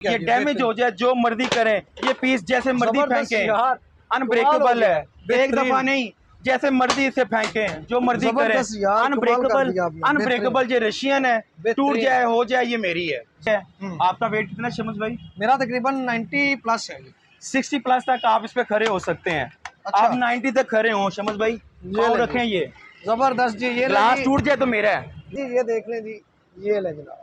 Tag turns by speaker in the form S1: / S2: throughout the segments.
S1: ये डैमेज हो जाए जो मर्जी करें, ये पीस जैसे मर्जी फेंकें, अनब्रेकेबल है, एक दफा नहीं जैसे मर्जी इसे फेंकें, जो मर्जी करें, अनब्रेकेबल। अनब्रेकेबल ये रशियन है, टूट जाए हो जाए ये मेरी है। आपका वेट कितना शमस भाई?
S2: मेरा तकरीबन 90 प्लस है।
S1: 60 प्लस तक आप इस पे खड़े हो सकते हैं।
S2: अच्छा।
S1: आप 90 तक खड़े हो शमस भाई, ये रखें। ये
S2: जबरदस्त जी, ये
S1: ग्लास टूट जाए तो मेरा है
S2: जी, ये देख लें जी, ये ले जनाब,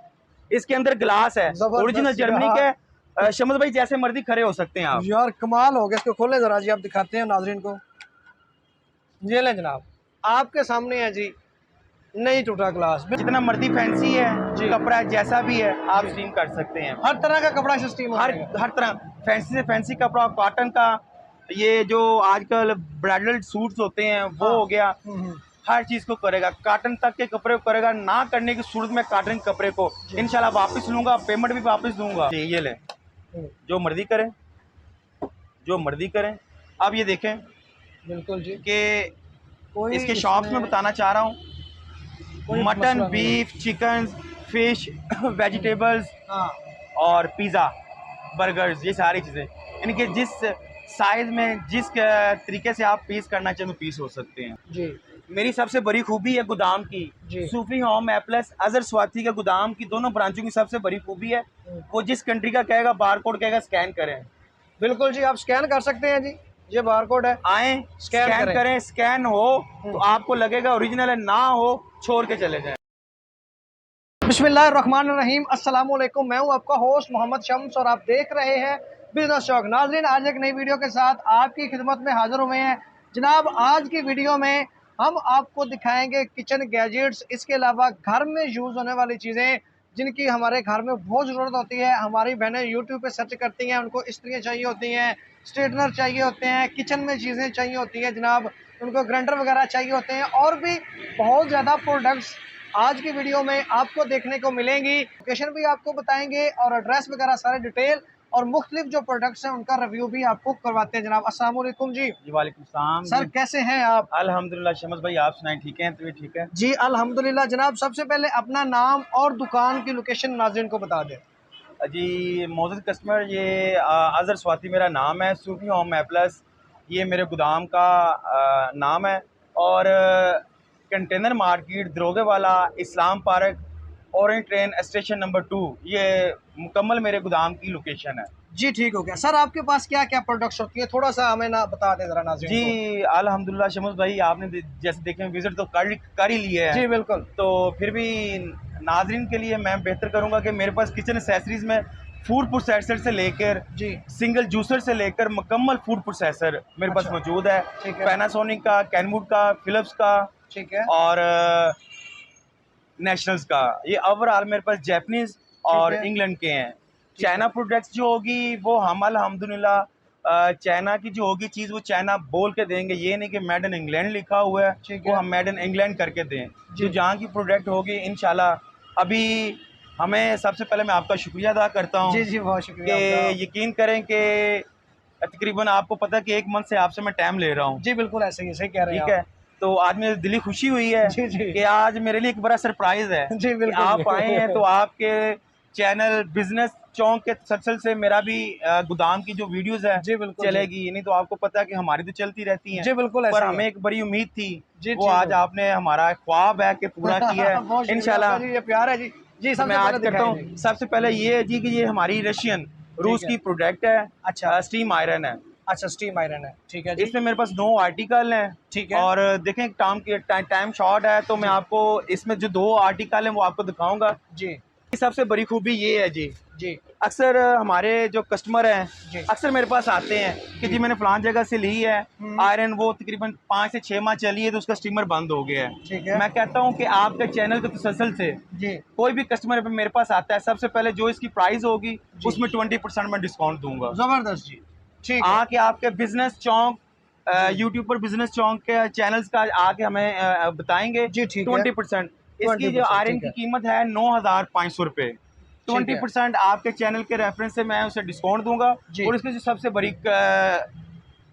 S1: इसके अंदर ग्लास है, ओरिजिनल जर्मनी के। शमस भाई जैसे मर्जी खड़े हो सकते हैं आप।
S2: यार कमाल हो गया, इसको खोले जरा जी, आप दिखाते हैं नाजरीन को। ये ले जनाब, आपके सामने है जी, नहीं टूटा ग्लास।
S1: जितना मर्जी फैंसी है जी, कपड़ा जैसा भी है आप स्टीम कर सकते हैं।
S2: हर तरह का कपड़ा से स्टीम,
S1: हर तरह, फैंसी से फैंसी कपड़ा, कॉटन का, ये जो आजकल ब्राइडल सूट्स होते हैं वो हो गया, हर चीज को करेगा। कॉटन तक के कपड़े को करेगा। ना करने की सूरत में कॉटन के कपड़े को इंशाल्लाह वापस लूंगा, पेमेंट भी वापस दूंगा। ये ले, जो मर्जी करें, जो मर्जी करें। अब ये देखें
S2: बिल्कुल जी,
S1: कि इसके शॉप्स में बताना चाह रहा हूँ, mutton, beef, chicken, fish, vegetables और पिज़्ज़ा, बर्गर्स, ये सारी चीज़ें इनके जिस साइज में, जिस तरीके से आप पीस करना चाहें पीस हो सकते हैं
S2: जी।
S1: मेरी सबसे बड़ी खूबी है गोदाम की, सूफी होम एप्लस अजहर स्वाति के गोदाम की दोनों ब्रांचों की सबसे बड़ी खूबी है, वो जिस कंट्री का कहेगा बारकोड कहेगा स्कैन करें।
S2: बिल्कुल जी, आप स्कैन कर सकते हैं जी, ये बारकोड है,
S1: आए स्कैन करें। स्कैन हो तो आपको लगेगा ओरिजिनल है, ना हो छोड़ के चले जाएं।
S2: बिस्मिल्लाहिर्रहमानिर्रहीम, अस्सलाम वालेकुम। मैं हूं आपका होस्ट मोहम्मद शम्स और आप देख रहे हैं बिजनेस शौक। नाज़रीन, आज एक नई वीडियो के साथ आपकी खिदमत में हाजिर हुए हैं जनाब। आज की वीडियो में हम आपको दिखाएंगे किचन गैजेट्स, इसके अलावा घर में यूज़ होने वाली चीज़ें जिनकी हमारे घर में बहुत ज़रूरत होती है। हमारी बहनें यूट्यूब पे सर्च करती हैं, उनको इस्त्रियाँ चाहिए होती हैं, स्ट्रेटनर चाहिए होते हैं, किचन में चीज़ें चाहिए होती हैं जनाब, उनको ग्राइंडर वगैरह चाहिए होते हैं, और भी बहुत ज़्यादा प्रोडक्ट्स आज की वीडियो में आपको देखने को मिलेंगी। लोकेशन भी आपको बताएंगे और एड्रेस वगैरह सारे डिटेल, और मुख्तलिफ जो प्रोडक्ट्स हैं उनका रिव्यू भी आपको करवाते हैं जनाब। अस्सलाम वालेकुम जी।
S1: वालेकुम सलाम
S2: सर, कैसे हैं आप?
S1: अल्हम्दुलिल्लाह। शमस भाई आप सुनाएं, ठीक हैं? तो ठीक है
S2: जी अल्हम्दुलिल्लाह जनाब। सबसे पहले अपना नाम और दुकान की लोकेशन नाज़रीन को बता दें।
S1: जी मोअज़्ज़ज़ कस्टमर, ये अज़हर स्वाति मेरा नाम है, सूफी होम एप्लस ये मेरे गोदाम का नाम है, और कंटेनर मार्केट, दरोगे वाला, Islam park, orange train station number 2, ये मुकम्मल मेरे गोदाम की लोकेशन है।
S2: जी ठीक हो गया। सर, आपके पास क्या क्या प्रोडक्ट्स होती है, थोड़ा सा हमें ना बता दें जरा नाज़रीन को।
S1: जी अल्हम्दुलिल्लाह शमस भाई, आपने जैसे देखें विजिट तो कर ही लिया है
S2: जी बिल्कुल।
S1: तो फिर भी नाजरीन के लिए मैं बेहतर करूंगा कि मेरे पास किचन एक्सेसरीज में फूड प्रोसेसर से लेकर
S2: जी
S1: सिंगल जूसर से लेकर मुकम्मल फूड प्रोसेसर मेरे पास मौजूद है। पैनासोनिक का, कैनवुड का, फिलिप्स का, ठीक है, और नेशनल्स का। ये ओवरऑल मेरे पास जापानीज और इंग्लैंड के हैं। चाइना प्रोडक्ट्स जो होगी वो हम अल्हम्दुलिल्लाह चाइना की जो होगी चीज़ वो चाइना बोल के देंगे, ये नहीं कि मेड इन इंग्लैंड लिखा हुआ है वो हम मेड इन इंग्लैंड करके दें। जो जहाँ की प्रोडक्ट होगी इंशाल्लाह। अभी हमें सबसे पहले मैं आपका शुक्रिया अदा करता हूँ।
S2: जी जी, बहुत शुक्रिया।
S1: कि यकीन करें कि तकरीबन आपको पता है कि 1 मंथ से आपसे मैं टाइम ले रहा हूँ।
S2: जी बिल्कुल, ऐसे ही सही कह रहे हैं।
S1: ठीक है, तो आज मेरी दिली खुशी हुई है कि आज मेरे लिए एक बड़ा सरप्राइज है
S2: जी बिल्कुल,
S1: आप आए हैं। तो आपके चैनल बिजनेस चौक के तसलसल से मेरा भी गोदाम की जो वीडियोस है जी बिल्कुल चलेगी। नहीं तो आपको पता है कि हमारी तो चलती रहती हैं।
S2: जी बिल्कुल,
S1: पर हमें एक बड़ी उम्मीद थी, वो आज आपने हमारा ख्वाब है कि पूरा किया है इंशाल्लाह।
S2: ये प्यार है जी। जी
S1: मैं आज करता हूँ। सबसे पहले ये है जी कि ये हमारी रशियन रूस की प्रोडक्ट है। अच्छा, स्टीम आयरन है।
S2: अच्छा, स्टीम आयरन है, ठीक है जी।
S1: इसमें मेरे पास 9 आर्टिकल हैं, ठीक है, और देखें टाइम शॉर्ट है तो मैं आपको इसमें जो 2 आर्टिकल हैं वो आपको दिखाऊंगा जी। सबसे बड़ी खूबी ये है जी, अक्सर हमारे जो कस्टमर हैं अक्सर मेरे पास आते हैं कि जी मैंने फलान जगह से ली है आयरन, वो तकरीबन 5 से 6 माह चली है तो उसका स्टीमर बंद हो गया है। ठीक है, मैं कहता हूँ कि आपके चैनल के तसलसल से कोई भी कस्टमर मेरे पास आता है, सबसे पहले जो इसकी प्राइस होगी उसमें 20% मैं डिस्काउंट दूंगा।
S2: जबरदस्त जी। ठीक,
S1: आके आपके बिजनेस चौक यूट्यूब पर बिजनेस चौक के चैनल्स का आके हमें बताएंगे जी। 20%। इसकी जो आयरन की कीमत है 9,500 रुपये। 20% आपके चैनल के रेफरेंस से मैं उसे डिस्काउंट दूंगा। और इसकी जो सबसे बड़ी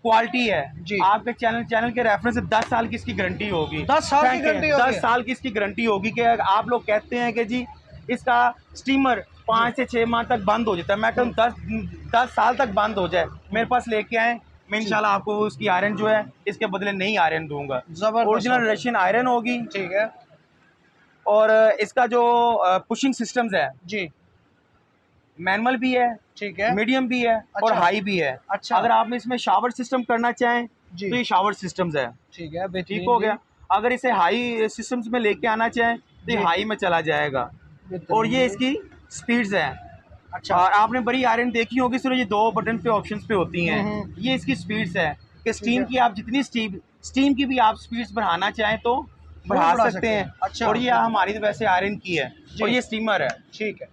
S1: क्वालिटी है जी, आपके चैनल के रेफरेंस से 10 साल की इसकी गारंटी होगी।
S2: 10 साल की गारंटी होगी?
S1: 10 साल की इसकी गारंटी होगी कि आप लोग कहते हैं कि जी इसका स्टीमर 5 से 6 माह तक बंद हो जाता है। मैं कहूँ 10 साल तक बंद हो जाए, मेरे पास लेके आए, मैं इंशाल्लाह आपको उसकी आयरन जो है इसके बदले नई आयरन दूंगा। ओरिजिनल रशियन आयरन होगी,
S2: ठीक है।
S1: और इसका जो पुशिंग सिस्टम्स है
S2: जी,
S1: मैनुअल भी है,
S2: ठीक है,
S1: मीडियम भी है, और हाई भी है।
S2: अच्छा,
S1: अगर आप इसमें शावर सिस्टम करना चाहें
S2: जी,
S1: तो ये शावर सिस्टम्स है,
S2: ठीक है,
S1: ठीक हो गया। अगर इसे हाई सिस्टम्स में लेके आना चाहें तो ये हाई में चला जाएगा, और ये इसकी स्पीड्स है।
S2: अच्छा,
S1: और आपने बड़ी आयरन देखी होगी, सिर्फ ये 2 बटन पे ऑप्शंस पे होती हैं। ये इसकी स्पीड्स है कि स्टीम की आप जितनी स्टीम की भी आप स्पीड्स बढ़ाना चाहें तो बढ़ा सकते हैं।
S2: अच्छा,
S1: और ये हमारी तो वैसे आयरन की है, और ये स्टीमर है।
S2: ठीक है,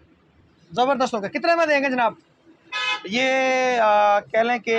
S2: जबरदस्त हो गया। कितने में देंगे जनाब?
S1: ये कह लें कि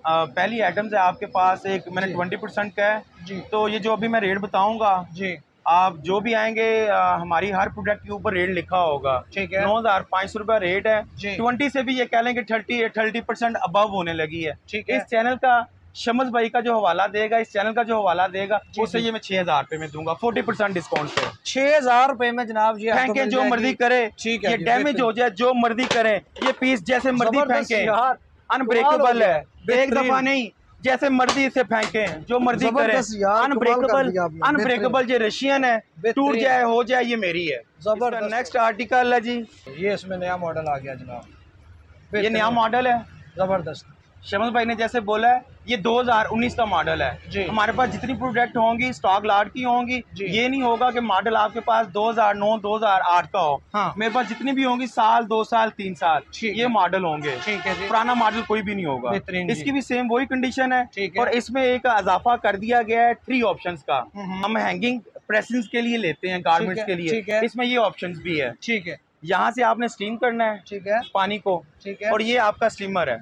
S1: पहली आइटम्स है आपके पास, एक मैंने 20% का है
S2: जी,
S1: तो ये जो अभी मैं रेट बताऊंगा
S2: जी,
S1: आप जो भी आएंगे हमारी हर प्रोडक्ट के ऊपर रेट लिखा होगा।
S2: ठीक है,
S1: 9,500 रुपया रेट है।
S2: जी,
S1: 20 से भी ये कह लें कि 30% अबव होने लगी है।
S2: ठीक है।
S1: इस चैनल का शमस भाई का जो हवाला देगा, इस चैनल का जो हवाला देगा, उससे ये मैं 6,000 रुपये में दूंगा 40% डिस्काउंट पे।
S2: 6,000 रुपए में जनाब ये आपको
S1: फेंके
S2: मिल
S1: जो
S2: जाएगी।
S1: मर्जी करे,
S2: ठीक है
S1: ये
S2: जी,
S1: डैमेज
S2: बेहतरीन।
S1: हो जाए जो मर्जी करे, ये पीस जैसे मर्जी
S2: जबरदस्त
S1: फेंके,
S2: यार,
S1: अनब्रेकेबल है। एक
S2: बेहतरीन।
S1: दफा नहीं, जैसे मर्जी इसे फेंके, जो मर्जी करे,
S2: जबरदस्त यार, कमाल कर
S1: अनब्रेकेबल।
S2: दिया आपने,
S1: अनब्रेकेबल ये रशियन है, टूट
S2: बेहतरीन।
S1: जाए हो जाए ये मेरी है।
S2: जबरदस्त।
S1: नेक्स्ट आर्टिकल है जी,
S2: ये इसमें नया मॉडल आ गया जनाब,
S1: ये
S2: बेहतरीन।
S1: नया मॉडल है।
S2: जबरदस्त
S1: शमस भाई ने जैसे बोला है, ये 2019 का मॉडल है
S2: जी।
S1: हमारे पास जितनी प्रोडक्ट होंगी स्टॉक लाट की होंगी।
S2: जी।
S1: ये नहीं होगा कि मॉडल आपके पास 2009 2008 का हो।
S2: हाँ।
S1: मेरे पास जितनी भी होंगी साल 2 साल 3 साल
S2: ठीक
S1: ये
S2: है।
S1: मॉडल होंगे।
S2: ठीक है जी।
S1: पुराना मॉडल कोई भी नहीं होगा।
S2: बेहतरीन
S1: इसकी
S2: जी।
S1: भी सेम वही कंडीशन है।
S2: ठीक है।
S1: और इसमें एक इजाफा कर दिया गया है 3 ऑप्शंस का।
S2: हम्म।
S1: हम हैंगिंग प्रेसिंग के लिए लेते हैं, गारमेंट्स के लिए।
S2: ठीक है।
S1: इसमें ये ऑप्शंस भी है।
S2: ठीक है,
S1: यहाँ से आपने स्टीम करना है,
S2: ठीक है,
S1: पानी को,
S2: ठीक है।
S1: और ये आपका स्टीमर है।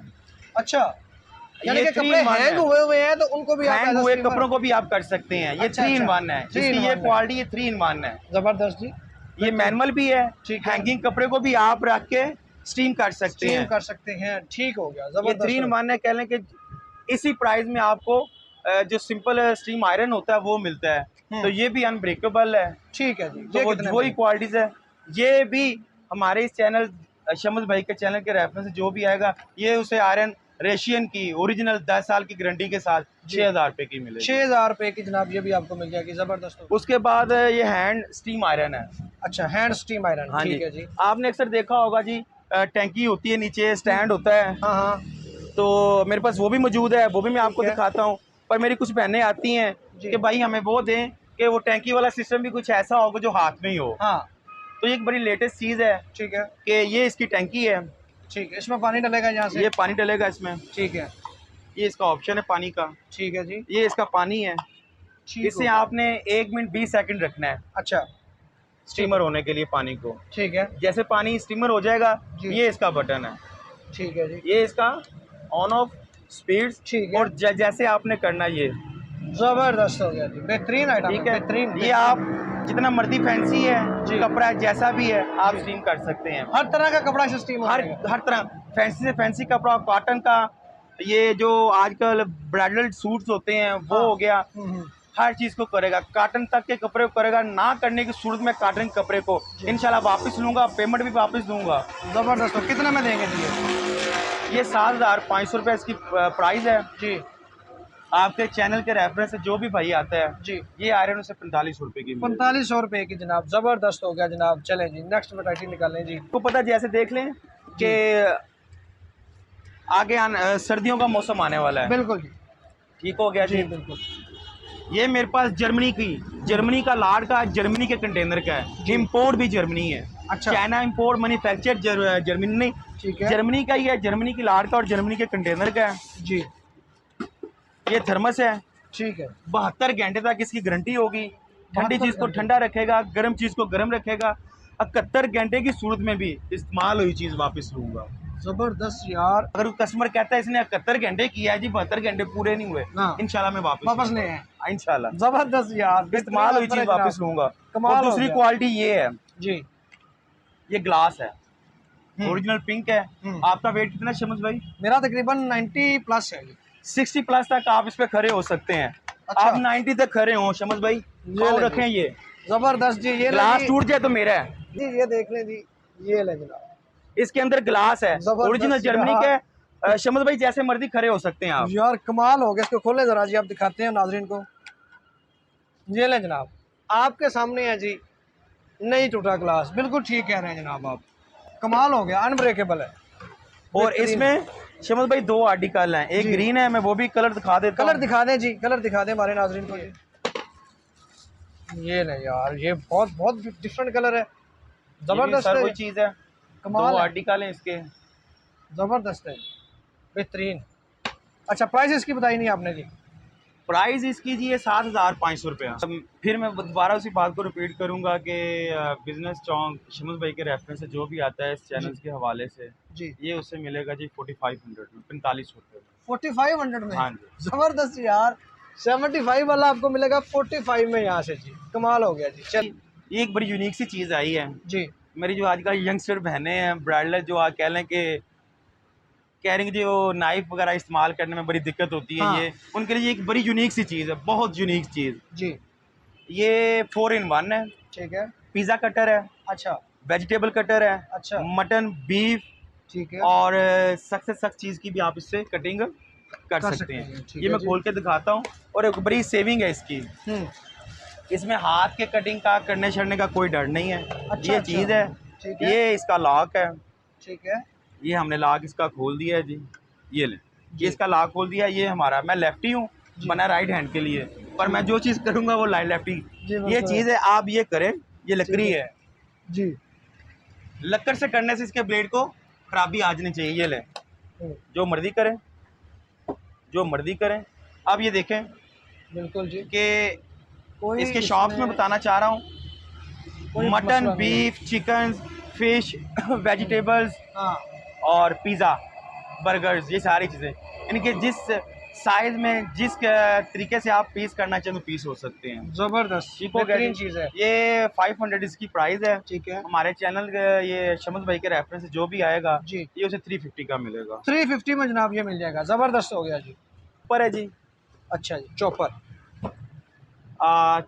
S2: अच्छा, यानी
S1: ये
S2: कि
S1: 3
S2: कपड़े
S1: in 1
S2: हैंग
S1: है।
S2: हुए हुए हैं तो उनको भी आप
S1: हैंग
S2: ऐसा
S1: हुए
S2: स्टीमर-
S1: कपड़ों को भी आप कर सकते हैं। ये
S2: अच्छा,
S1: 3 in
S2: अच्छा।
S1: 1 है।
S2: 3 in
S1: इसकी ये
S2: 1 है।
S1: क्वालिटी, ये 3 in 1 है।
S2: जबरदस्त जी।
S1: ये मैनुअल भी है।
S2: ठीक है।
S1: हैंगिंग कपड़े को भी आप रख के स्टीम कर सकते
S2: स्टीम
S1: हैं।
S2: कर सकते हैं, ठीक हो गया।
S1: ये
S2: जबरदस्त
S1: 3 in
S2: हो
S1: 1 है। कह लें कि इसी प्राइस में आपको जो सिंपल स्टीम आयरन होता है वो मिलता है। तो ये भी अनब्रेकेबल है।
S2: ठीक है जी।
S1: तो
S2: ये
S1: वो
S2: कितने
S1: वही
S2: में?
S1: क्वालिटीज है। ये भी हमारे इस चैनल शमस भाई के चैनल के रेफरेंस से जो भी आएगा, ये उसे आयरन रेशियन की ओरिजिनल 10 साल की गारंटी के साथ 6,000 रुपये की मिलेगी।
S2: 6,000 रुपए की जनाब ये भी आपको मिल जाएगी। जबरदस्त हो।
S1: उसके बाद ये हैंड स्टीम आयरन है।
S2: अच्छा, हैंड स्टीम आयरन।
S1: हाँ
S2: ठीक
S1: जी।
S2: है जी।
S1: आपने अक्सर देखा होगा जी, टैंकी होती है, नीचे स्टैंड होता है।
S2: हाँ हाँ,
S1: तो मेरे पास वो भी मौजूद है, वो भी मैं आपको
S2: ठीक है।
S1: दिखाता हूँ। पर मेरी कुछ बहनें आती हैं
S2: जी।
S1: कि भाई हमें वो दें कि वो टैंकी वाला सिस्टम भी कुछ ऐसा होगा जो हाथ में ही हो।
S2: हाँ,
S1: तो ये एक बड़ी लेटेस्ट चीज़ है
S2: ठीक है,
S1: कि ये इसकी टैंकी है।
S2: ठीक है। इसमें पानी डलेगा यहाँ से?
S1: ये पानी डलेगा इसमें।
S2: ठीक है,
S1: ये इसका ऑप्शन है पानी का।
S2: ठीक है जी।
S1: ये इसका पानी है।
S2: ठीक
S1: इसे
S2: हो।
S1: आपने 1 मिनट 20 सेकंड रखना है
S2: अच्छा,
S1: स्टीमर होने के लिए पानी को।
S2: ठीक है,
S1: जैसे पानी स्टीमर हो जाएगा,
S2: जी।
S1: ये इसका बटन है,
S2: ठीक है जी।
S1: ये इसका ऑन ऑफ स्पीड्स।
S2: ठीक है।
S1: और जैसे आपने करना ये,
S2: जबरदस्त हो गया जी। बेहतरीन आइटम
S1: ठीक है।
S2: बेहतरीन।
S1: ये आप जितना मर्जी फैंसी है
S2: जी।
S1: कपड़ा जैसा भी है आप स्टीम कर सकते हैं।
S2: हर तरह का कपड़ा से स्टीम हो
S1: हर
S2: जाएगा।
S1: हर तरह फैंसी से फैंसी कपड़ा, कॉटन का, ये जो आजकल ब्राइडल सूट्स होते हैं वो
S2: हाँ।
S1: हो गया,
S2: हम्म।
S1: हर चीज़ को करेगा। कॉटन तक के कपड़े को करेगा। ना करने की सूरत में कॉटन के कपड़े को इंशाल्लाह वापस लूँगा, पेमेंट भी वापस दूंगा।
S2: जबरदस्त हो। कितने में देंगे जी
S1: ये 7,500 रुपये इसकी प्राइस है
S2: जी?
S1: आपके चैनल के रेफरेंस से जो भी भाई आता है
S2: जी,
S1: ये आयरन उसे 4500 रुपये की मिलेगी।
S2: 4500 रुपए की जनाब। जबरदस्त हो गया जनाब। चलें जी, नेक्स्ट वैरायटी निकालें जी।
S1: आपको पता जैसे देख लें कि आगे सर्दियों का मौसम आने वाला है।
S2: बिल्कुल जी।
S1: ठीक हो गया
S2: जी
S1: जी।
S2: बिल्कुल।
S1: ये मेरे पास जर्मनी का लाड का, जर्मनी के कंटेनर का है। इम्पोर्ट भी जर्मनी है।
S2: अच्छा।
S1: चाइना इम्पोर्ट मैन्युफैक्चर जर्मनी नहीं,
S2: ठीक है
S1: जर्मनी का ही है। जर्मनी की लाड का और जर्मनी के कंटेनर का है।
S2: जी।
S1: ये थर्मस है।
S2: ठीक है।
S1: 72 घंटे तक इसकी गारंटी होगी। ठंडी
S2: 72
S1: चीज़ को
S2: घंटे।
S1: ठंडा रखेगा, गर्म चीज़ को गर्म रखेगा। 71 घंटे की सूरत में भी इस्तेमाल हुई चीज़ वापस लूँगा।
S2: जबरदस्त यार।
S1: अगर कस्टमर कहता है इसने 71 घंटे किया है जी, 72 घंटे पूरे नहीं हुए,
S2: हाँ।
S1: इंशाल्लाह मैं
S2: वापस ले आए।
S1: इंशाल्लाह
S2: जबरदस्त यार।
S1: इस्तेमाल हुई चीज़ वापस लूँगा।
S2: कमाल
S1: और
S2: हो
S1: दूसरी
S2: गया।
S1: क्वालिटी ये है,
S2: जी।
S1: ये ग्लास है,
S2: हम्म।
S1: ओरिजिनल पिंक है। आपका वेट कितना है शमस भाई?
S2: मेरा तकरीबन 90 प्लस है जी।
S1: 60 प्लस तक आप इस पे खड़े हो सकते हैं।
S2: अच्छा।
S1: आप 90 तक खड़े हो शमस भाई,
S2: ये
S1: आओ
S2: ले
S1: रखें। ये
S2: जबरदस्त जी। ये
S1: ग्लास
S2: ले
S1: टूट जाए तो मेरा है।
S2: जी, ये देख लें जी। ये ले जनाब,
S1: इसके अंदर ग्लास है,
S2: जबरदस्त
S1: ओरिजिनल जर्मनी
S2: यार।
S1: का। शमस भाई जैसे मर्जी खड़े हो सकते हैं आप।
S2: यार कमाल हो गया, इसको खोले जरा जी, आप दिखाते हैं नाजरीन को। ये ले जनाब, आपके सामने है जी, नहीं टूटा ग्लास, बिल्कुल ठीक कह रहे हैं जनाब आप, कमाल हो गया, अनब्रेकेबल है।
S1: और
S2: बेहतरीन।
S1: इसमें शमस भाई 2 आर्टिकल हैं, एक
S2: जी।
S1: ग्रीन है, मैं वो भी कलर दिखा देता
S2: कलर
S1: हूं।
S2: दिखा दें जी, कलर दिखा दें हमारे नाजरीन को। ये नहीं यार, ये बहुत बहुत डिफरेंट कलर है, जबरदस्त
S1: सर
S2: है,
S1: कोई चीज है, 2
S2: कमाल है,
S1: आर्टिकल हैं इसके।
S2: जबरदस्त है, बेहतरीन। अच्छा, प्राइस इसकी बताई नहीं आपने जी?
S1: प्राइस इसकी जी है 7,500 रुपया। फिर मैं दोबारा उसी बात को रिपीट करूंगा कि बिजनेस चौक शमस भाई के रेफरेंस से जो भी आता है इस चैनल के हवाले से
S2: जी,
S1: ये उससे मिलेगा जी 4500 में, 45 रुपये में।
S2: 4500 में?
S1: हाँ जी,
S2: जबरदस्त यार, 75 वाला आपको मिलेगा 45 में यहाँ से जी, कमाल हो गया जी। चल,
S1: ये एक बड़ी यूनिक सी चीज़ आई है।
S2: जी
S1: मेरी जो आजकल यंगस्टर बहनें हैं, ब्राइडल जो आप कह लें कि कह रही हैं कि जो नाइफ वगैरह इस्तेमाल करने में बड़ी दिक्कत होती है,
S2: हाँ।
S1: ये उनके लिए एक बड़ी यूनिक सी चीज़ है, बहुत यूनिक चीज़।
S2: जी,
S1: ये 4 in 1 है।
S2: ठीक है।
S1: पिज़्ज़ा कटर है,
S2: अच्छा
S1: वेजिटेबल कटर है,
S2: अच्छा,
S1: मटन, बीफ
S2: ठीक है,
S1: और सख्त से सख्त चीज़ की भी आप इससे कटिंग कर सकते हैं।
S2: ठीक
S1: ये
S2: है
S1: मैं
S2: जी।
S1: खोल के दिखाता हूँ और एक बड़ी सेविंग है इसकी। इसमें हाथ के कटिंग का करने छड़ने का कोई डर नहीं है।
S2: अच्छा,
S1: ये
S2: अच्छा,
S1: चीज़ है,
S2: ठीक है,
S1: ये इसका लॉक है।
S2: ठीक है
S1: ये हमने लॉक इसका खोल दिया है जी, ये ले,
S2: जी।
S1: ये इसका लॉक खोल दिया। ये हमारा, मैं लेफ्टी हूँ,
S2: जी।
S1: बना राइट हैंड के लिए, पर मैं जो चीज़ करूँगा वो लेफ्टी।
S2: जी,
S1: ये
S2: बिल्कुल।
S1: चीज़ है, आप ये करें, ये लकड़ी है,
S2: जी।
S1: लक्कड़ से करने से इसके ब्लेड को खराबी आ जानी चाहिए। ये ले, जो मर्जी करें, जो मर्जी करें। अब ये देखें
S2: बिल्कुल जी,
S1: कि
S2: कोई
S1: इसके शॉप्स में बताना चाह रहा हूँ,
S2: कोई
S1: मटन,
S2: मसला नहीं है।
S1: बीफ, चिकन, फिश, वेजिटेबल्स
S2: हाँ,
S1: और पिज़्ज़ा, बर्गर्स, ये सारी चीज़ें इनके जिस साइज़ में, जिस तरीके से आप पीस करना चाहें तो पीस हो सकते हैं।
S2: जबरदस्त,
S1: ठीक हो गया
S2: बेहतरीन
S1: जी।
S2: चीज़ है।
S1: ये 500 इसकी प्राइस है।
S2: ठीक है
S1: हमारे चैनल ये शमस भाई के रेफरेंस से जो भी आएगा
S2: जी,
S1: ये उसे 350 का मिलेगा।
S2: 350 में जनाब ये मिल जाएगा, जबरदस्त हो गया जी।
S1: ऊपर है जी
S2: अच्छा जी, चॉपर।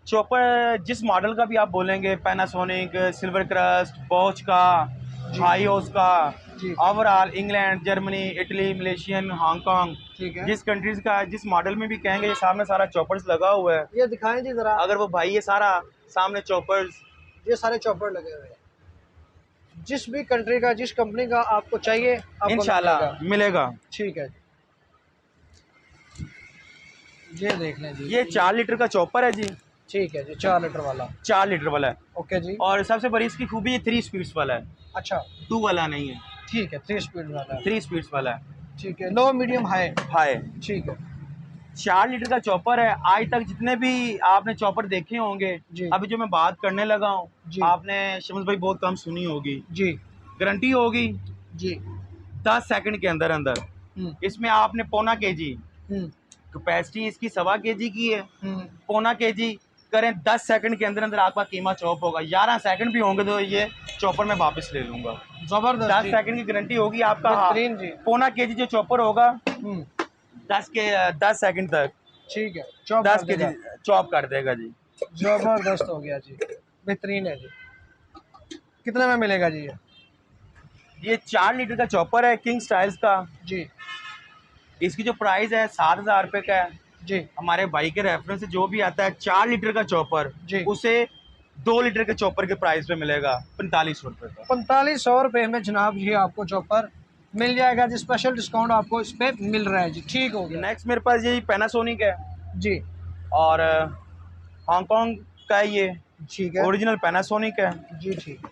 S1: चॉपर, जिस मॉडल का भी आप बोलेंगे, पैनासोनिक, सिल्वर क्रस्ट, बॉच का,
S2: जी।
S1: हाईओस का,
S2: जी,
S1: overall England, Germany, Italy, Malaysian, Hong Kong,
S2: ठीक है।
S1: जिस कंट्रीज का जिस मॉडल में भी कहेंगे, ये सामने सारा चॉपर्स लगा हुआ है।
S2: ये दिखाएं जी जरा,
S1: अगर वो भाई ये सारा सामने चॉपर्स,
S2: ये सारे चॉपर लगे हुए हैं। जिस भी कंट्री का, जिस कंपनी का आपको चाहिए, आपको
S1: इंशाल्लाह मिलेगा।
S2: ठीक है, ये देख लें जी।
S1: ये 4 लीटर का चॉपर है जी,
S2: ठीक है जी, 4 लीटर वाला।
S1: 4 लीटर वाला है।
S2: ओके जी।
S1: और सबसे बड़ी इसकी खूबी, ये 3 स्पीड्स वाला है,
S2: अच्छा,
S1: 2 वाला नहीं है,
S2: ठीक है, 3 स्पीड वाला है।
S1: 3 स्पीड्स वाला है।
S2: ठीक है, लो, मीडियम, हाई।
S1: हाय,
S2: ठीक है
S1: 4 लीटर का चॉपर है। आज तक जितने भी आपने चॉपर देखे होंगे,
S2: जी,
S1: अभी जो मैं बात करने लगा हूँ,
S2: जी।
S1: आपने शमस भाई बहुत कम सुनी होगी।
S2: जी
S1: गारंटी होगी
S2: जी।
S1: 10 सेकंड के अंदर अंदर।
S2: हम्म
S1: इसमें आपने पौना केजी,
S2: हम्म
S1: कैपेसिटी इसकी 1.25 केजी की है,
S2: हम्म।
S1: पौना केजी करें 10 सेकंड के अंदर अंदर आपका कीमा चॉप होगा। 11 सेकंड भी होंगे तो ये चॉपर मैं वापस ले लूंगा।
S2: जबरदस्त
S1: 10
S2: जी,
S1: सेकंड की गारंटी होगी आपका।
S2: बेहतरीन जी।
S1: पौना केजी जो चॉपर होगा
S2: हम्म,
S1: 10 सेकंड तक
S2: ठीक है, चॉप
S1: 10
S2: कर
S1: केजी
S2: देगा।
S1: चॉप कर देगा जी।
S2: जबरदस्त हो गया जी, बेहतरीन है जी। कितने में मिलेगा जी
S1: ये 4 लीटर का चॉपर है, किंग स्टाइल्स का।
S2: जी
S1: इसकी जो प्राइस है 7,000 रुपये का है।
S2: जी
S1: हमारे भाई के रेफरेंस से जो भी आता है 4 लीटर का चॉपर,
S2: जी।
S1: उसे 2 लीटर के चॉपर के प्राइस पे मिलेगा 4500 रुपये का।
S2: 4500 रुपये में जनाब ये आपको चॉपर मिल जाएगा जी, स्पेशल डिस्काउंट आपको इस पे मिल रहा है जी। ठीक हो गया।
S1: नेक्स्ट मेरे पास ये पैनासोनिक है
S2: जी,
S1: और हांगकांग का है ये,
S2: ठीक है
S1: ओरिजिनल पैनासोनिक है,
S2: जी, ठीक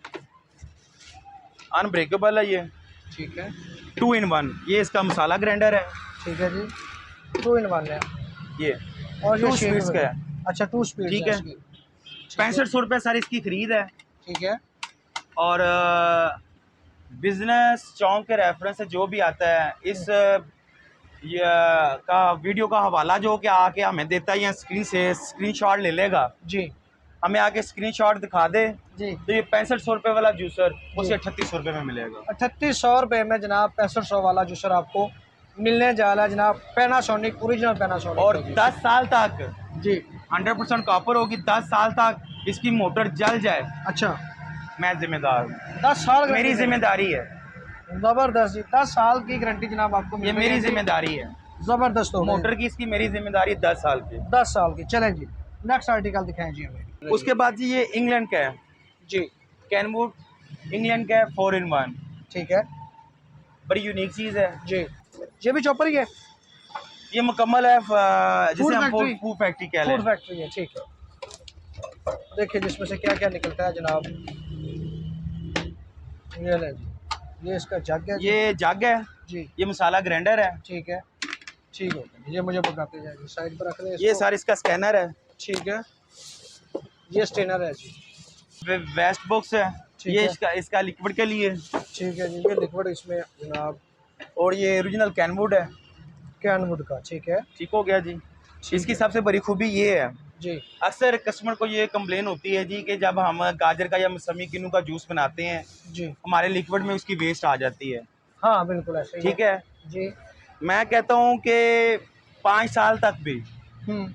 S1: अनब्रेकेबल है ये,
S2: ठीक है
S1: 2 in 1। ये इसका मसाला ग्राइंडर है,
S2: ठीक है जी, 2 in 1 है।
S1: ये
S2: और
S1: 2
S2: ये शेक
S1: स्पीड्स का है।
S2: अच्छा, 2 स्पीड
S1: ठीक है, 6500 रुपये सर इसकी खरीद है।
S2: ठीक है
S1: और बिजनेस चौक के रेफरेंस से जो भी आता है इस ये का वीडियो का हवाला जो कि आके हमें देता है या स्क्रीन से स्क्रीनशॉट ले लेगा,
S2: जी
S1: हमें आके स्क्रीनशॉट दिखा दे,
S2: जी।
S1: तो ये 6500 रुपये वाला जूसर उसे 3800 रुपये में मिलेगा।
S2: 3800 रुपये में जनाब 6500 वाला जूसर आपको मिलने जा रहा है जनाब, पैनासोनिक, ओरिजिनल पैनासोनिक।
S1: और 10 साल तक
S2: जी
S1: 100% कॉपर होगी। 10 साल तक इसकी मोटर जल जाए
S2: अच्छा
S1: मैं जिम्मेदार,
S2: 10 साल
S1: मेरी जिम्मेदारी है,
S2: जबरदस्त जी। 10 साल की गारंटी जनाब आपको
S1: ये
S2: मिल रही
S1: मेरी
S2: है जी।
S1: जिम्मेदारी है।
S2: जबरदस्त हो
S1: मोटर की इसकी मेरी जिम्मेदारी 10 साल की।
S2: 10 साल की। चलें जी, नेक्स्ट आर्टिकल दिखाएं जी हमें।
S1: उसके बाद जी ये इंग्लैंड का है
S2: जी
S1: कैनवुड, इंग्लैंड का है 4 in 1,
S2: ठीक है
S1: बड़ी यूनिक चीज़ है।
S2: जी। ये भी चॉपर ही है,
S1: ये मुकम्मल है जिसे
S2: फूड
S1: हम
S2: फैक्ट्री,
S1: फूड फैक्ट्री कह
S2: फूड
S1: लें।
S2: फैक्ट्री है, ठीक है। देखिए जिसमें से क्या क्या निकलता है जनाब। ये ले जी, ये इसका जग है जी।
S1: ये जग है
S2: जी
S1: ये मसाला ग्राइंडर है,
S2: ठीक है, ठीक हो गया। ये मुझे बताते जाएंगे, साइड पर रख दें
S1: ये
S2: इसको।
S1: सार इसका स्कैनर है,
S2: ठीक है, ये स्टेनर है जी।
S1: वेस्ट बॉक्स है,
S2: ठीक
S1: ये
S2: है।
S1: इसका लिक्विड के लिए,
S2: ठीक है जी, ये लिक्विड इसमें जनाब
S1: और ये ओरिजिनल कैनवुड है।
S2: कैनवुड का, ठीक है
S1: ठीक हो गया जी। इसकी सबसे बड़ी खूबी ये है,
S2: जी।
S1: अक्सर कस्टमर को ये कंप्लेन होती है जी कि जब हम गाजर का या मौसमी किन्नू का जूस बनाते हैं
S2: जी
S1: हमारे लिक्विड में उसकी वेस्ट आ जाती है।
S2: हाँ बिल्कुल ऐसे ही
S1: ठीक है,
S2: जी।
S1: मैं कहता हूँ कि 5 साल तक भी
S2: हम्म,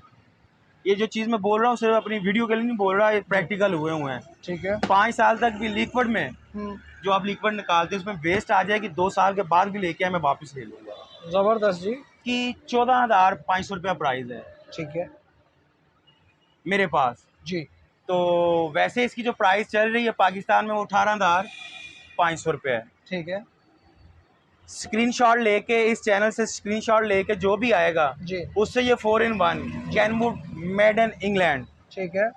S1: ये जो चीज़ मैं बोल रहा हूँ सिर्फ अपनी वीडियो के लिए नहीं बोल रहा, ये प्रैक्टिकल हुए हैं।
S2: ठीक है।
S1: 5 साल तक भी लिक्विड में
S2: हम्म,
S1: जो आप लिक्विड निकालते हैं उसमें वेस्ट आ जाएगी, 2 साल के बाद भी लेके आए मैं वापस ले लूँगा।
S2: जबरदस्त जी।
S1: कि 14,500 रुपया प्राइस है
S2: ठीक है
S1: मेरे पास।
S2: जी।
S1: तो वैसे इसकी जो प्राइस चल रही है पाकिस्तान में वो 18,500 रुपये है।
S2: ठीक है
S1: स्क्रीनशॉट लेके इस चैनल से स्क्रीनशॉट लेके जो भी आएगा
S2: जी।
S1: उससे ये 4 in 1 Kenwood made in England,
S2: ठीक है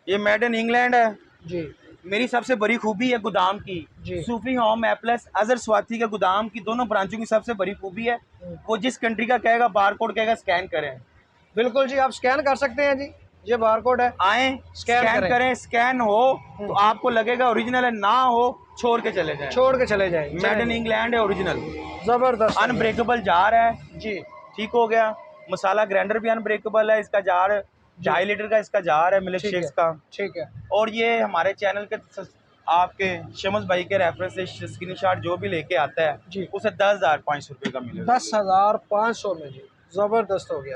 S1: ये मेड इन इंग्लैंड है।
S2: जी
S1: मेरी सबसे बड़ी खूबी है गोदाम की,
S2: जी।
S1: सूफी होम एप्लस अजहर स्वाति के गोदाम की दोनों ब्रांचों की सबसे बड़ी खूबी है वो जिस कंट्री का कहेगा बारकोड कहेगा स्कैन करें।
S2: बिल्कुल जी, आप स्कैन कर सकते हैं जी, ये बारकोड है।
S1: आए स्कैन करें, स्कैन हो तो आपको लगेगा ओरिजिनल है, ना हो छोड़ के चले जाएं।
S2: छोड़ के चले जाए।
S1: मेड इन इंग्लैंड है ओरिजिनल,
S2: जबरदस्त
S1: अनब्रेकेबल जार है
S2: जी।
S1: ठीक हो गया। मसाला ग्राइंडर भी अनब्रेकेबल है, इसका जार 2.5 लीटर का इसका जार है मिल्क
S2: ठीक
S1: शेक्स
S2: है,
S1: का।
S2: ठीक है
S1: और ये हमारे चैनल के आपके शमस भाई के रेफरेंस से स्क्रीनशॉट जो भी लेके आता है
S2: जी,
S1: उसे 10,500 रुपये का मिलेगा।
S2: 10,500 में जी। जबरदस्त हो गया।